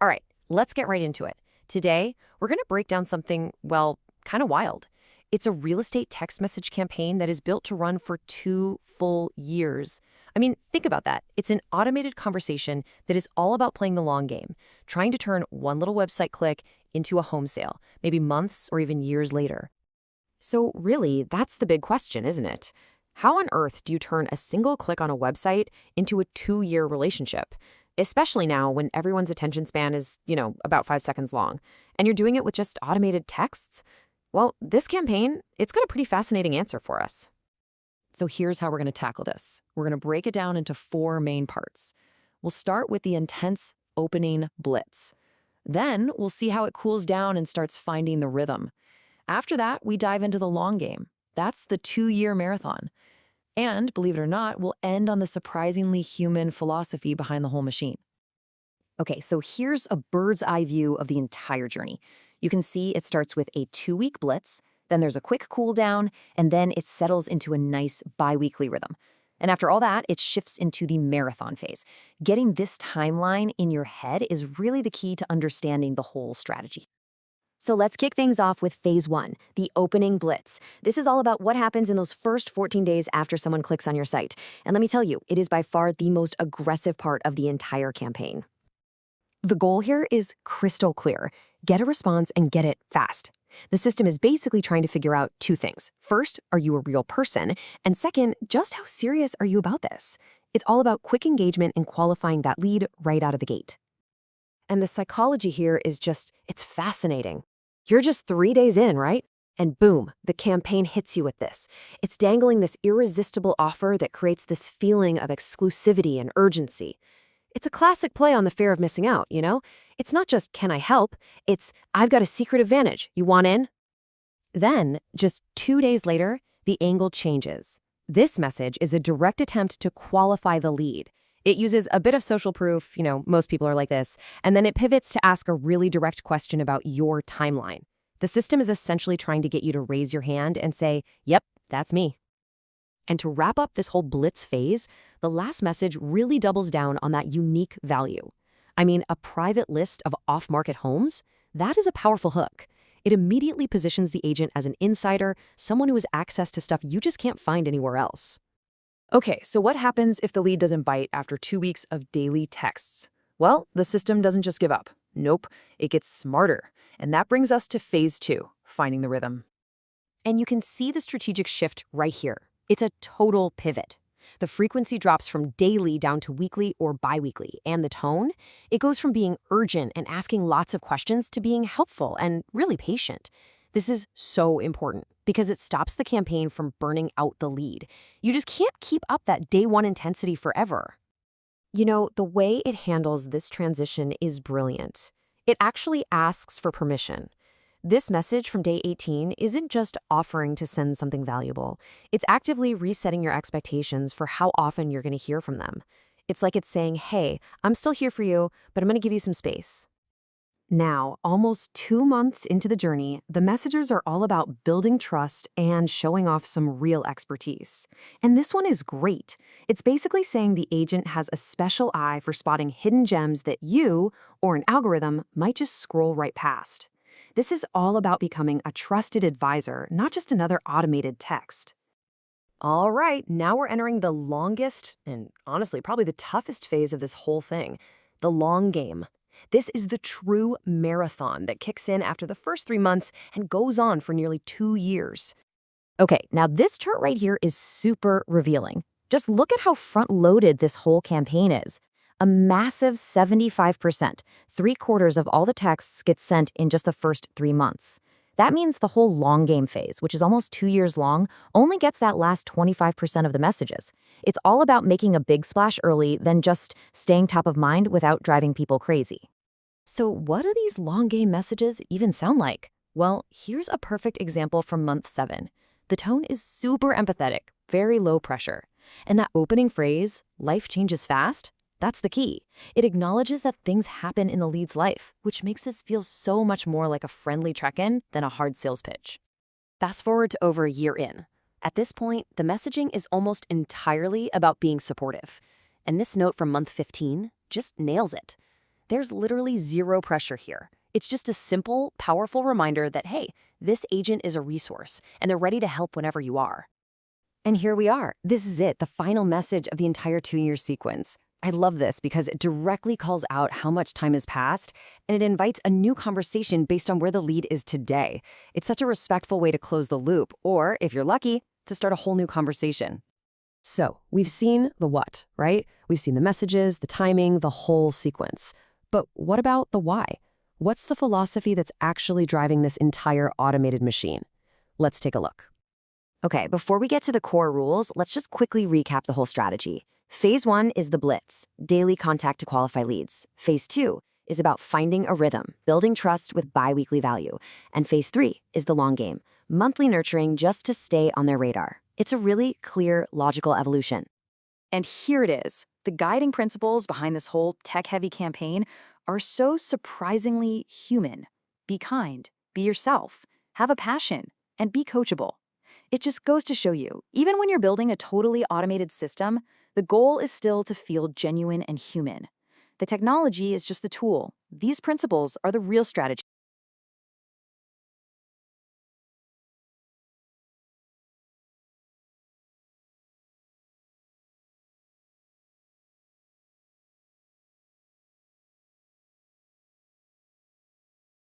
All right, let's get right into it. Today, we're going to break down something, well, kind of wild. It's a real estate text message campaign that is built to run for 2 full years. I mean, think about that. It's an automated conversation that is all about playing the long game, trying to turn one little website click into a home sale, maybe months or even years later. So, really, that's the big question, isn't it? How on earth do you turn a single click on a website into a 2-year relationship? Especially now when everyone's attention span is, about 5 seconds long, and you're doing it with just automated texts? Well, this campaign, it's got a pretty fascinating answer for us. So here's how we're going to tackle this. We're going to break it down into 4 main parts. We'll start with the intense opening blitz. Then we'll see how it cools down and starts finding the rhythm. After that, we dive into the long game. That's the 2-year marathon. And, believe it or not, we'll end on the surprisingly human philosophy behind the whole machine. Okay, so here's a bird's eye view of the entire journey. You can see it starts with a 2-week blitz, then there's a quick cool down, and then it settles into a nice bi-weekly rhythm. And after all that, it shifts into the marathon phase. Getting this timeline in your head is really the key to understanding the whole strategy. So let's kick things off with phase 1, the opening blitz. This is all about what happens in those first 14 days after someone clicks on your site. And let me tell you, it is by far the most aggressive part of the entire campaign. The goal here is crystal clear. Get a response and get it fast. The system is basically trying to figure out 2 things. First, are you a real person? And second, just how serious are you about this? It's all about quick engagement and qualifying that lead right out of the gate. And the psychology here is it's fascinating. You're just 3 days in, right? And boom, the campaign hits you with this. It's dangling this irresistible offer that creates this feeling of exclusivity and urgency. It's a classic play on the fear of missing out, you know? It's not just, can I help? It's, I've got a secret advantage. You want in? Then, just 2 days later, the angle changes. This message is a direct attempt to qualify the lead. It uses a bit of social proof, most people are like this, and then it pivots to ask a really direct question about your timeline. The system is essentially trying to get you to raise your hand and say, yep, that's me. And to wrap up this whole blitz phase, the last message really doubles down on that unique value. I mean, a private list of off-market homes? That is a powerful hook. It immediately positions the agent as an insider, someone who has access to stuff you just can't find anywhere else. Okay, so what happens if the lead doesn't bite after 2 weeks of daily texts? Well, the system doesn't just give up. Nope, it gets smarter. And that brings us to phase 2, finding the rhythm. And you can see the strategic shift right here. It's a total pivot. The frequency drops from daily down to weekly or biweekly, and the tone? It goes from being urgent and asking lots of questions to being helpful and really patient. This is so important because it stops the campaign from burning out the lead. You just can't keep up that day 1 intensity forever. The way it handles this transition is brilliant. It actually asks for permission. This message from day 18 isn't just offering to send something valuable. It's actively resetting your expectations for how often you're going to hear from them. It's like it's saying, hey, I'm still here for you, but I'm going to give you some space. Now, almost 2 months into the journey, the messages are all about building trust and showing off some real expertise. And this one is great. It's basically saying the agent has a special eye for spotting hidden gems that you, or an algorithm, might just scroll right past. This is all about becoming a trusted advisor, not just another automated text. All right, now we're entering the longest, and honestly, probably the toughest phase of this whole thing, the long game. This is the true marathon that kicks in after the first 3 months and goes on for nearly 2 years. Okay, now this chart right here is super revealing. Just look at how front-loaded this whole campaign is. A massive 75%, 3/4 of all the texts get sent in just the first 3 months. That means the whole long game phase, which is almost 2 years long, only gets that last 25% of the messages. It's all about making a big splash early, then just staying top of mind without driving people crazy. So what do these long game messages even sound like? Well, here's a perfect example from month 7. The tone is super empathetic, very low pressure. And that opening phrase, life changes fast, that's the key. It acknowledges that things happen in the lead's life, which makes this feel so much more like a friendly check-in than a hard sales pitch. Fast forward to over a year in. At this point, the messaging is almost entirely about being supportive. And this note from month 15 just nails it. There's literally zero pressure here. It's just a simple, powerful reminder that, hey, this agent is a resource, and they're ready to help whenever you are. And here we are. This is it, the final message of the entire 2-year sequence. I love this because it directly calls out how much time has passed, and it invites a new conversation based on where the lead is today. It's such a respectful way to close the loop, or, if you're lucky, to start a whole new conversation. So, we've seen the what, right? We've seen the messages, the timing, the whole sequence. But what about the why? What's the philosophy that's actually driving this entire automated machine? Let's take a look. Okay, before we get to the core rules, let's just quickly recap the whole strategy. Phase 1 is the blitz, daily contact to qualify leads. Phase 2 is about finding a rhythm, building trust with biweekly value. And Phase 3 is the long game, monthly nurturing just to stay on their radar. It's a really clear, logical evolution. And here it is. The guiding principles behind this whole tech-heavy campaign are so surprisingly human. Be kind, be yourself, have a passion, and be coachable. It just goes to show you, even when you're building a totally automated system, the goal is still to feel genuine and human. The technology is just the tool. These principles are the real strategy.